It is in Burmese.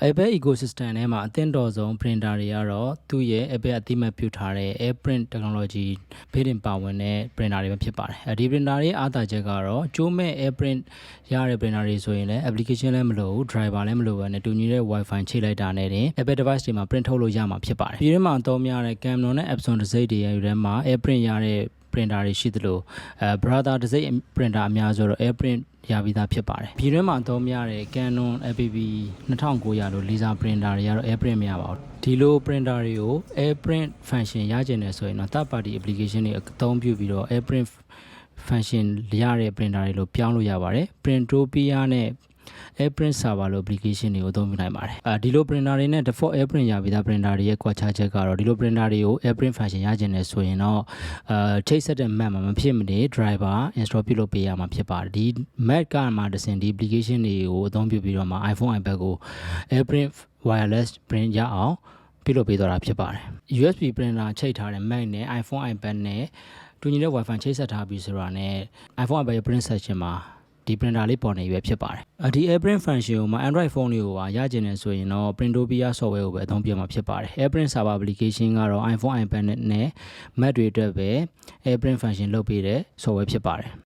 Apple ecosystem ထဲမှာအသင့်တော်ဆုံး printer တွေကတော့သူ့ရဲ့ Apple အသိမှတ်ပြုထားတဲ့ AirPrint technology ဘေးတင်ပါဝင်တဲ့ printer တွေပဲဖြစ်ပါတယ်။ဒီ printer တွေအားသာချက်ကတော့ကျိုးမဲ့ AirPrint ရတဲ့ printer တွေဆိုရင်လည်း application လည်းမလိုဘူး driver လည်းမလိုဘဲနဲ့တူညီတဲ့ Wifi ချိတ်လိုက်တာနဲ့တင် Apple device တွေမှာ print ထုတ်လို့ရမှာဖြစ်ပါတယ်။ပြည်တွင်းမှာအသုံးများတဲ့ Canal နဲ့ Epson တံဆိပ်တွေရဲ့ထဲမှာ AirPrint ရတဲ့ printer တွေရှိသလိုbrother တံဆိပ် printer အများစုတော့ AirPrint ရပြီးသားဖြစ်ပါတယ်။ပြည်တွင်းမှာအသုံးများတဲ့ Canon APB 2900လို့ laser printer တွေကတော့ AirPrint မရပါဘူး။ဒီလို printer တွေကို AirPrint function ရကျင်တယ်ဆိုရင်တော့ third party application တွေအသုံးပြုပြီးတော့ AirPrint function ရတဲ့ printer တွေလို့ပြောင်းလို့ရပါတယ်။ Printopia နဲ့ AirPrint server လို့ application တွေကိုအသုံးပြုနိုင်ပါတယ်။ဒီလို printer တွေနဲ့ default AirPrint ရပြီးသား printer တွေရဲ့ကွာခြားချက်ကတော့ဒီလို printer တွေကို AirPrint function ရကျင်တယ်ဆိုရင်တော့ချိတ်ဆက်တဲ့ Mac မှာမဖြစ်မနေ driver install ပြုလုပ်ပေးရမှာဖြစ်ပါတယ်။ဒီ Mac ကမှတစ်ဆင့်ဒီ application တွေကိုအသုံးပြုပြီးတော့မှ iPhone iPad ကို AirPrint wireless print ရအောင်ပြုလုပ်ပေးသွားတာဖြစ်ပါတယ်။ USB printer ချိတ်ထားတဲ့ Mac နဲ့ iPhone iPad နဲ့တူညီတဲ့ Wi-Fi ချိတ်ဆက်ထားပြီးဆိုတာနဲ့ iPhone iPad ရဲ့ print section မှာဒီ printer လေးပေါ်နေပြီဖြစ်ပါတယ်။ဒီ AirPrint function ကိုမှ Android phone တွေကိုပါရကျင်နေဆိုရင်တော့ Printopia software ကိုပဲအသုံးပြုမှာဖြစ်ပါတယ်။ AirPrint server application ကတော့ iPhone iPad နဲ့ Mac တွေအတွက်ပဲ AirPrint function လုပ်ပေးတဲ့ software ဖြစ်ပါတယ်။